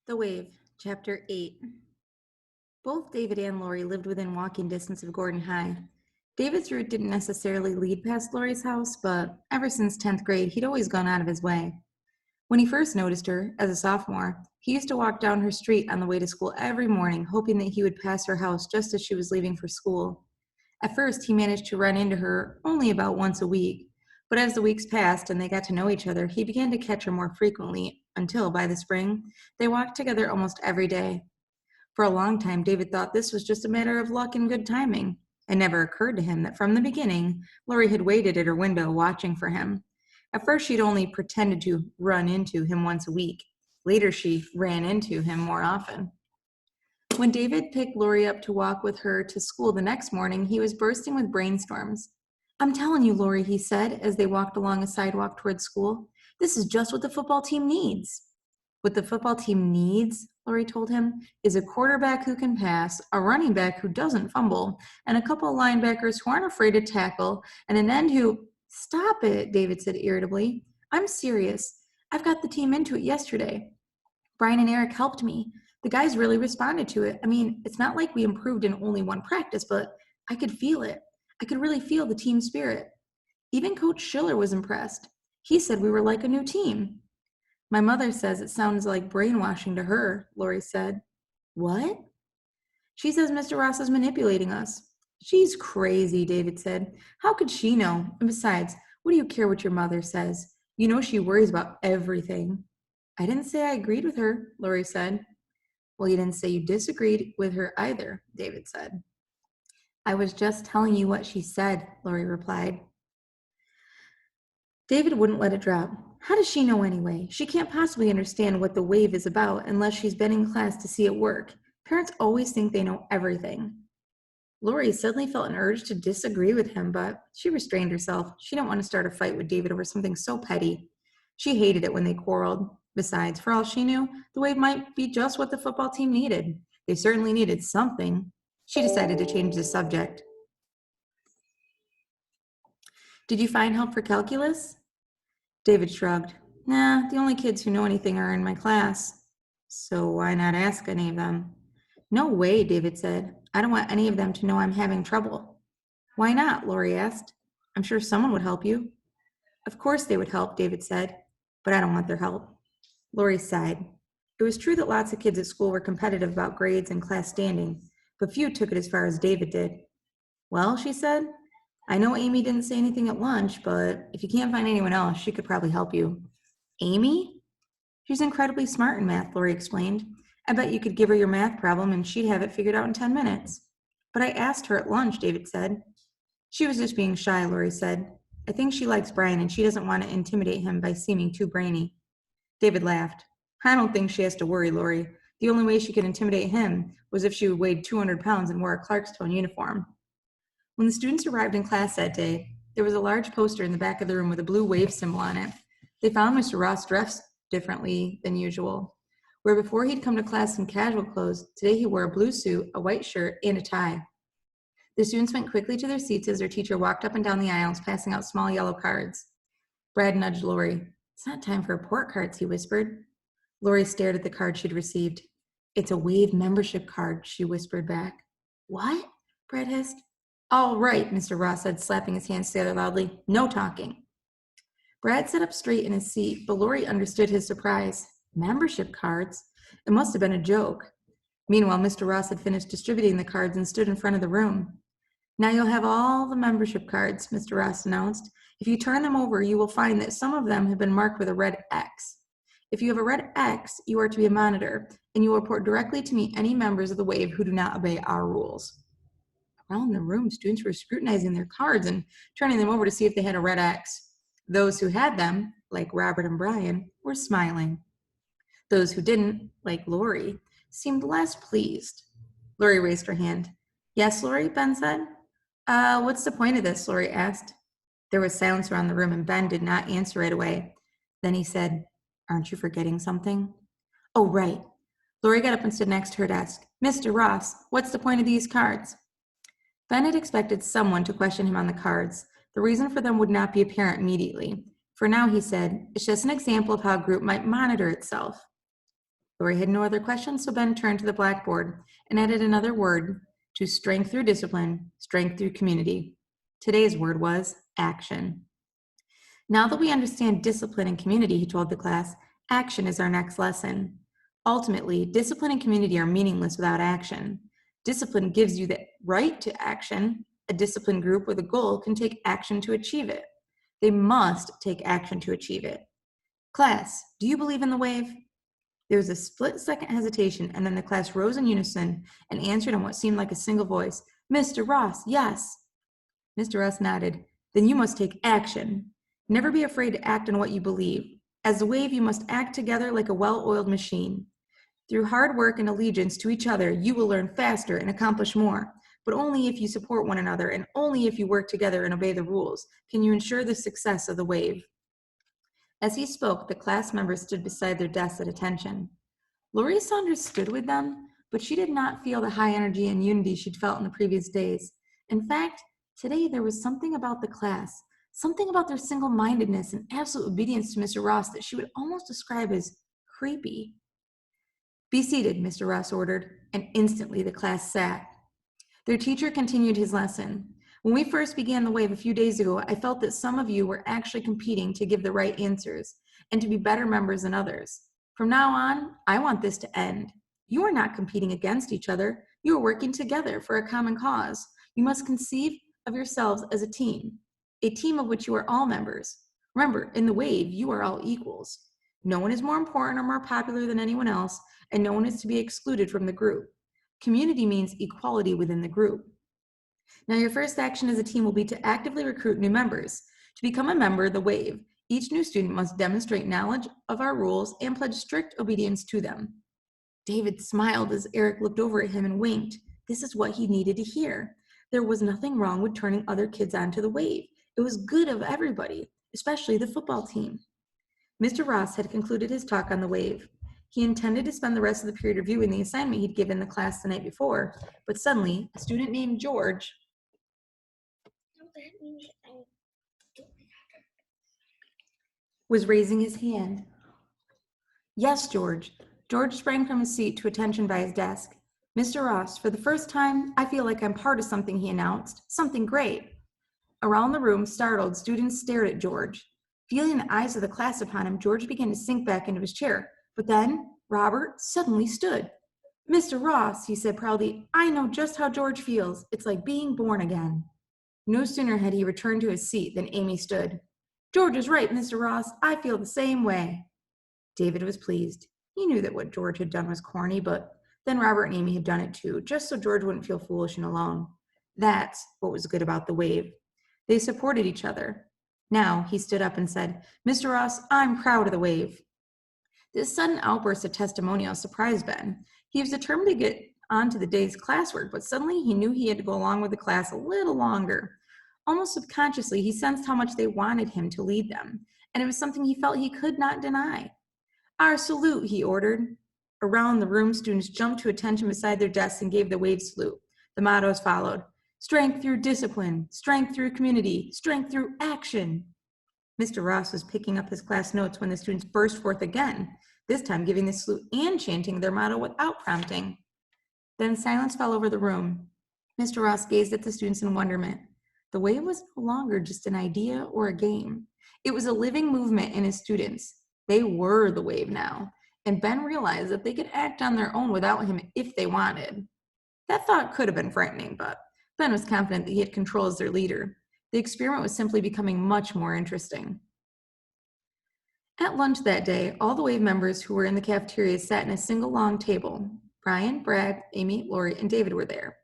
The Wave, Chapter 8. Both David and Lori lived within walking distance of Gordon High. David's route didn't necessarily lead past Lori's house, but ever since 10th grade, he'd always gone out of his way. When he first noticed her, as a sophomore, he used to walk down her street on the way to school every morning, hoping that he would pass her house just as she was leaving for school. At first, he managed to run into her only about once a week, but as the weeks passed and they got to know each other, he began to catch her more frequently until, by the spring, they walked together almost every day. For a long time, David thought this was just a matter of luck and good timing. It never occurred to him that from the beginning, Lori had waited at her window watching for him. At first, she'd only pretended to run into him once a week. Later, she ran into him more often. When David picked Lori up to walk with her to school the next morning, he was bursting with brainstorms. "I'm telling you, Lori," he said as they walked along a sidewalk toward school, "this is just what the football team needs." "What the football team needs," Lori told him, "is a quarterback who can pass, a running back who doesn't fumble, and a couple of linebackers who aren't afraid to tackle, and an end who—" "Stop it," David said irritably. "I'm serious. I've got the team into it yesterday. Brian and Eric helped me. The guys really responded to it. I mean, it's not like we improved in only one practice, but I could feel it. I could really feel the team spirit. Even Coach Schiller was impressed. He said we were like a new team." "My mother says it sounds like brainwashing to her," Lori said. "What?" "She says Mr. Ross is manipulating us." "She's crazy," David said. "How could she know? And besides, what do you care what your mother says? You know she worries about everything." "I didn't say I agreed with her," Lori said. "Well, you didn't say you disagreed with her either," David said. "I was just telling you what she said," Lori replied. David wouldn't let it drop. "How does she know anyway? She can't possibly understand what the wave is about unless she's been in class to see it work. Parents always think they know everything." Lori suddenly felt an urge to disagree with him, but she restrained herself. She didn't want to start a fight with David over something so petty. She hated it when they quarreled. Besides, for all she knew, the wave might be just what the football team needed. They certainly needed something. She decided to change the subject. "Did you find help for calculus?" David shrugged. "Nah, the only kids who know anything are in my class." "So why not ask any of them?" "No way," David said. "I don't want any of them to know I'm having trouble." "Why not?" Lori asked. "I'm sure someone would help you." "Of course they would help," David said, "but I don't want their help." Lori sighed. It was true that lots of kids at school were competitive about grades and class standing, but few took it as far as David did. "Well," she said, "I know Amy didn't say anything at lunch, but if you can't find anyone else, she could probably help you." "Amy?" "She's incredibly smart in math," Lori explained. "I bet you could give her your math problem and she'd have it figured out in 10 minutes. "But I asked her at lunch," David said. "She was just being shy," Lori said. "I think she likes Brian and she doesn't want to intimidate him by seeming too brainy." David laughed. "I don't think she has to worry, Lori. The only way she could intimidate him was if she weighed 200 pounds and wore a Clarkstone uniform." When the students arrived in class that day, there was a large poster in the back of the room with a blue wave symbol on it. They found Mr. Ross dressed differently than usual. Where before he'd come to class in casual clothes, today he wore a blue suit, a white shirt, and a tie. The students went quickly to their seats as their teacher walked up and down the aisles, passing out small yellow cards. Brad nudged Lori. "It's not time for report cards," he whispered. Lori stared at the card she'd received. "It's a Wave membership card," she whispered back. "What?" Brad hissed. "All right," Mr. Ross said, slapping his hands together loudly. "No talking." Brad sat up straight in his seat, but Lori understood his surprise. Membership cards? It must have been a joke. Meanwhile, Mr. Ross had finished distributing the cards and stood in front of the room. "Now you'll have all the membership cards," Mr. Ross announced. "If you turn them over, you will find that some of them have been marked with a red X. If you have a red X, you are to be a monitor, and you will report directly to me any members of the Wave who do not obey our rules." Around the room, students were scrutinizing their cards and turning them over to see if they had a red X. Those who had them, like Robert and Brian, were smiling. Those who didn't, like Lori, seemed less pleased. Lori raised her hand. "Yes, Lori," Ben said. What's the point of this?" Lori asked. There was silence around the room, and Ben did not answer right away. Then he said, "Aren't you forgetting something?" "Oh, right." Lori got up and stood next to her desk. "Mr. Ross, what's the point of these cards?" Ben had expected someone to question him on the cards. The reason for them would not be apparent immediately. For now, he said, "It's just an example of how a group might monitor itself." Lori had no other questions, so Ben turned to the blackboard and added another word to strength through discipline, strength through community. Today's word was action. Now that we understand discipline and community, he told the class, action is our next lesson. Ultimately, discipline and community are meaningless without action. Discipline gives you the right to action. A disciplined group with a goal can take action to achieve it. They must take action to achieve it. Class, do you believe in the wave? There was a split-second hesitation, and then the class rose in unison and answered in what seemed like a single voice, Mr. Ross, yes. Mr. Ross nodded. Then you must take action. Never be afraid to act on what you believe. As a wave, you must act together like a well-oiled machine. Through hard work and allegiance to each other, you will learn faster and accomplish more. But only if you support one another and only if you work together and obey the rules can you ensure the success of the wave. As he spoke, the class members stood beside their desks at attention. Lori Saunders stood with them, but she did not feel the high energy and unity she'd felt in the previous days. In fact, today there was something about the class, something about their single-mindedness and absolute obedience to Mr. Ross that she would almost describe as creepy. Be seated, Mr. Ross ordered, and instantly the class sat. Their teacher continued his lesson. When we first began the wave a few days ago, I felt that some of you were actually competing to give the right answers and to be better members than others. From now on, I want this to end. You are not competing against each other. You are working together for a common cause. You must conceive of yourselves as a team of which you are all members. Remember, in the wave, you are all equals. No one is more important or more popular than anyone else, and no one is to be excluded from the group. Community means equality within the group. Now, your first action as a team will be to actively recruit new members. To become a member of the wave, each new student must demonstrate knowledge of our rules and pledge strict obedience to them. David smiled as Eric looked over at him and winked. This is what he needed to hear. There was nothing wrong with turning other kids onto the wave. It was good of everybody, especially the football team. Mr. Ross had concluded his talk on the wave. He intended to spend the rest of the period reviewing the assignment he'd given the class the night before, but suddenly, a student named George was raising his hand. Yes, George. George sprang from his seat to attention by his desk. Mr. Ross, for the first time, I feel like I'm part of something, he announced. Something great. Around the room, startled, students stared at George. Feeling the eyes of the class upon him, George began to sink back into his chair. But then, Robert suddenly stood. Mr. Ross, he said proudly, I know just how George feels. It's like being born again. No sooner had he returned to his seat than Amy stood. George is right, Mr. Ross. I feel the same way. David was pleased. He knew that what George had done was corny, but then Robert and Amy had done it too, just so George wouldn't feel foolish and alone. That's what was good about the wave. They supported each other. Now he stood up and said, Mr. Ross, I'm proud of the wave. This sudden outburst of testimonials surprised Ben. He was determined to get on to the day's classwork, but suddenly he knew he had to go along with the class a little longer. Almost subconsciously, he sensed how much they wanted him to lead them, and it was something he felt he could not deny. Our salute, he ordered. Around the room, students jumped to attention beside their desks and gave the wave salute. The mottos followed. Strength through discipline, strength through community, strength through action. Mr. Ross was picking up his class notes when the students burst forth again, this time giving the salute and chanting their motto without prompting. Then silence fell over the room. Mr. Ross gazed at the students in wonderment. The wave was no longer just an idea or a game. It was a living movement in his students. They were the wave now, and Ben realized that they could act on their own without him if they wanted. That thought could have been frightening, but Ben was confident that he had control as their leader. The experiment was simply becoming much more interesting. At lunch that day, all the wave members who were in the cafeteria sat in a single long table. Brian, Brad, Amy, Lori, and David were there.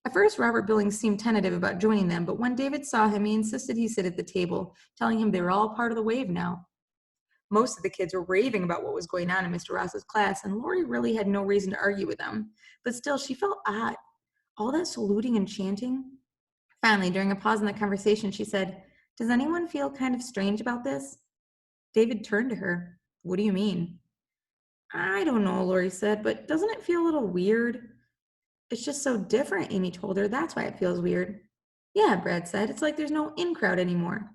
At first, Robert Billings seemed tentative about joining them, but when David saw him, he insisted he sit at the table, telling him they were all part of the wave now. Most of the kids were raving about what was going on in Mr. Ross's class, and Lori really had no reason to argue with them. But still, she felt odd. All that saluting and chanting. Finally, during a pause in the conversation, she said, Does anyone feel kind of strange about this? David turned to her. What do you mean? I don't know, Lori said, but doesn't it feel a little weird? It's just so different, Amy told her. That's why it feels weird. Yeah, Brad said. It's like there's no in crowd anymore.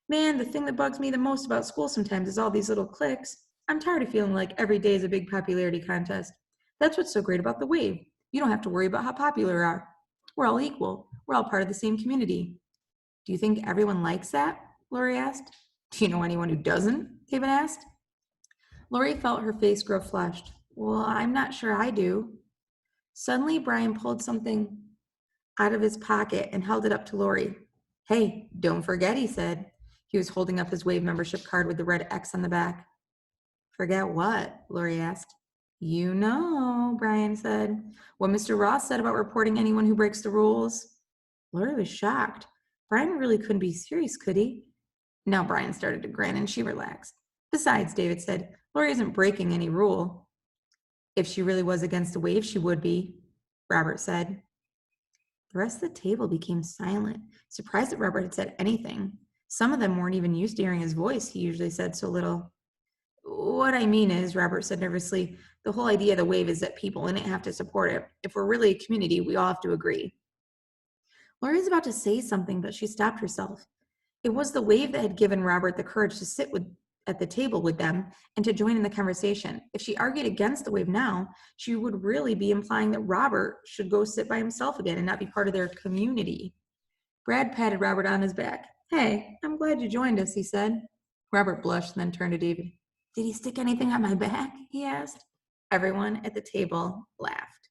Man, the thing that bugs me the most about school sometimes is all these little cliques. I'm tired of feeling like every day is a big popularity contest. That's what's so great about the wave. You don't have to worry about how popular we are. We're all equal. We're all part of the same community. Do you think everyone likes that? Lori asked. Do you know anyone who doesn't? David asked. Lori felt her face grow flushed. Well, I'm not sure I do. Suddenly, Brian pulled something out of his pocket and held it up to Lori. Hey, don't forget, he said. He was holding up his Wave membership card with the red X on the back. Forget what? Lori asked. You know, Brian said. What Mr. Ross said about reporting anyone who breaks the rules. Lori was shocked. Brian really couldn't be serious, could he? Now Brian started to grin and she relaxed. Besides, David said, Lori isn't breaking any rule. If she really was against the wave, she would be, Robert said. The rest of the table became silent, surprised that Robert had said anything. Some of them weren't even used to hearing his voice. He usually said so little. What I mean is, Robert said nervously, the whole idea of the wave is that people in it have to support it. If we're really a community, we all have to agree. Lori was about to say something, but she stopped herself. It was the wave that had given Robert the courage to sit at the table with them and to join in the conversation. If she argued against the wave now, she would really be implying that Robert should go sit by himself again and not be part of their community. Brad patted Robert on his back. Hey, I'm glad you joined us, he said. Robert blushed and then turned to David. Did he stick anything on my back? He asked. Everyone at the table laughed.